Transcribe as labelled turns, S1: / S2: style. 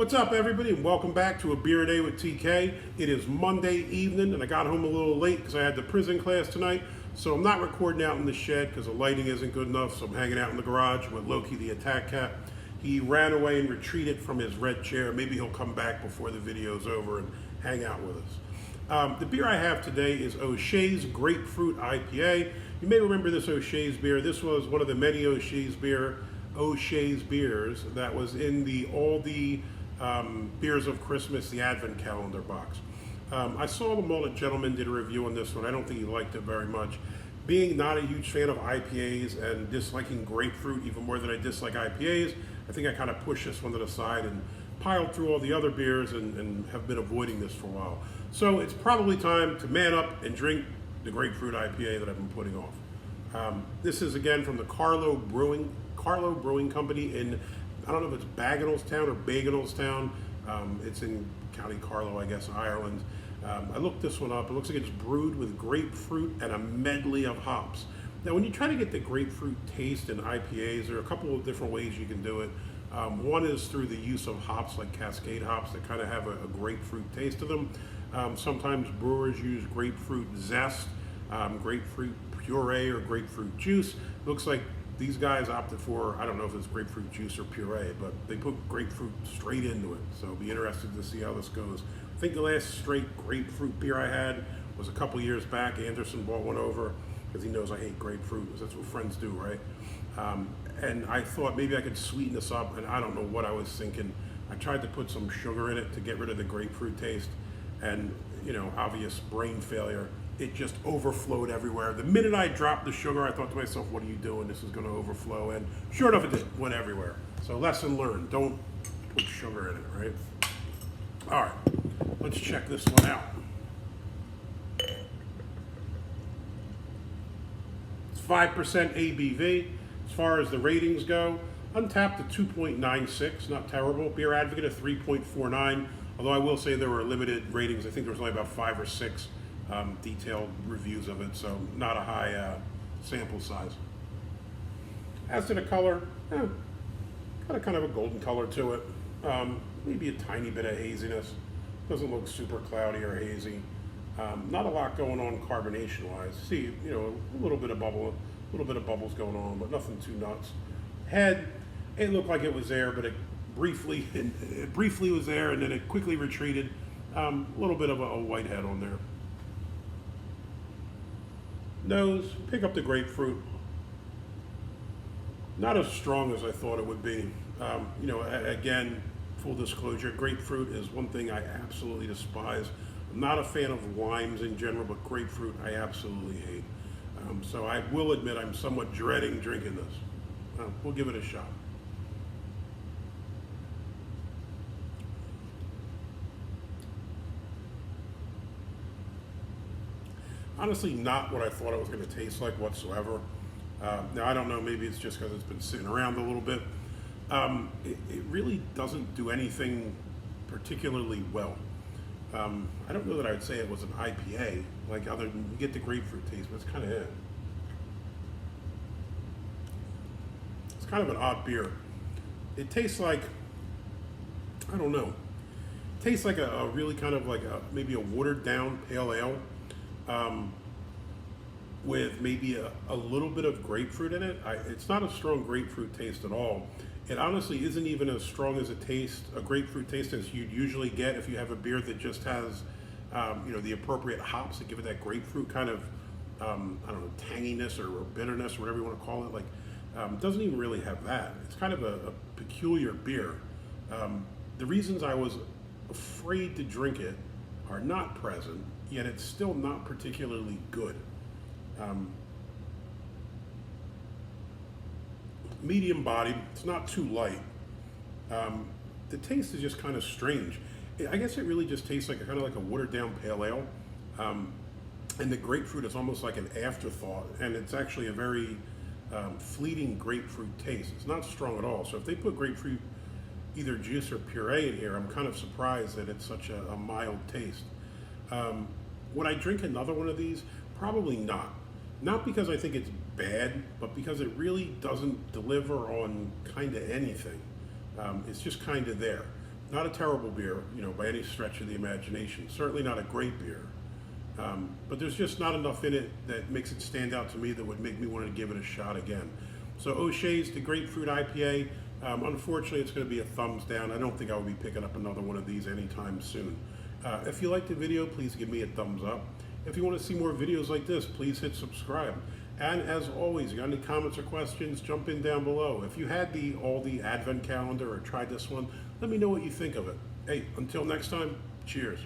S1: What's up, everybody, and welcome back to A Beer A Day with TK. It is Monday evening, and I got home a little late because I had the prison class tonight, so I'm not recording out in the shed because the lighting isn't good enough, so I'm hanging out in the garage with Loki the attack cat. He ran away and retreated from his red chair. Maybe he'll come back before the video's over and hang out with us. The beer I have today is O'Shea's Grapefruit IPA. You may remember this O'Shea's beer. This was one of the many O'Shea's beers that was in the Aldi Beers of Christmas, the Advent Calendar box. I saw the Mullet Gentleman did a review on this one. I don't think he liked it very much. Being not a huge fan of IPAs and disliking grapefruit even more than I dislike IPAs, I think I kind of pushed this one to the side and piled through all the other beers and have been avoiding this for a while. So it's probably time to man up and drink the Grapefruit IPA that I've been putting off. This is again from the Carlow Brewing Company in, I don't know if it's Bagenalstown or Bagenalstown. It's in County Carlow, I guess, Ireland. I looked this one up. It looks like it's brewed with grapefruit and a medley of hops. Now, when you try to get the grapefruit taste in IPAs, there are a couple of different ways you can do it. One is through the use of hops like Cascade hops that kind of have a grapefruit taste to them. Sometimes brewers use grapefruit zest, grapefruit puree, or grapefruit juice. Looks like these guys opted for, I don't know if it's grapefruit juice or puree, but they put grapefruit straight into it. So I'll be interested to see how this goes. I think the last straight grapefruit beer I had was a couple years back. Anderson brought one over because he knows I hate grapefruit, because that's what friends do, right? And I thought maybe I could sweeten this up, and I don't know what I was thinking. I tried to put some sugar in it to get rid of the grapefruit taste, and, you know, obvious brain failure. It just overflowed everywhere. The minute I dropped the sugar, I thought to myself, what are you doing? This is going to overflow. And sure enough, it did. Went everywhere. So lesson learned. Don't put sugar in it, right? All right. Let's check this one out. It's 5% ABV. As far as the ratings go, Untapped at 2.96. Not terrible. Beer Advocate at 3.49. Although I will say there were limited ratings. I think there was only about 5 or 6 detailed reviews of it, so not a high sample size. As to the color, got a kind of a golden color to it. Maybe a tiny bit of haziness. Doesn't look super cloudy or hazy. Not a lot going on carbonation-wise. See, you know, a little bit of bubbles going on, but nothing too nuts. Head, it looked like it was there, but it briefly was there, and then it quickly retreated. A little bit of a white head on there. Nose, pick up the grapefruit. Not as strong as I thought it would be. You know, again, full disclosure, grapefruit is one thing I absolutely despise. I'm not a fan of limes in general, but grapefruit I absolutely hate. So I will admit I'm somewhat dreading drinking this. We'll give it a shot. Honestly, not what I thought it was going to taste like whatsoever. Now, I don't know, maybe it's just because it's been sitting around a little bit. It really doesn't do anything particularly well. I don't know that I would say it was an IPA, like other than you get the grapefruit taste, but it's kind of it. It's kind of an odd beer. It tastes like, I don't know, it tastes like a really kind of like maybe a watered down pale ale. With maybe a little bit of grapefruit in it. It's not a strong grapefruit taste at all. It honestly isn't even as strong as a grapefruit taste as you'd usually get if you have a beer that just has, you know, the appropriate hops that give it that grapefruit kind of, I don't know, tanginess or bitterness or whatever you want to call it. Like, doesn't even really have that. It's kind of a peculiar beer. The reasons I was afraid to drink it are not present, yet it's still not particularly good. Medium bodied, it's not too light. The taste is just kind of strange. I guess it really just tastes like kind of like a watered down pale ale. And the grapefruit is almost like an afterthought, and it's actually a very fleeting grapefruit taste. It's not strong at all. So if they put grapefruit either juice or puree in here, I'm kind of surprised that it's such a mild taste. Would I drink another one of these? Probably not. Not because I think it's bad, but because it really doesn't deliver on kind of anything. It's just kind of there. Not a terrible beer, by any stretch of the imagination. Certainly not a great beer. But there's just not enough in it that makes it stand out to me that would make me want to give it a shot again. So O'Shea's, the Grapefruit IPA, unfortunately it's going to be a thumbs down. I don't think I will be picking up another one of these anytime soon. If you liked the video, please give me a thumbs up. If you want to see more videos like this, please hit subscribe. And as always, you got any comments or questions, jump in down below. If you had the Aldi Advent Calendar or tried this one, let me know what you think of it. Hey, until next time, cheers.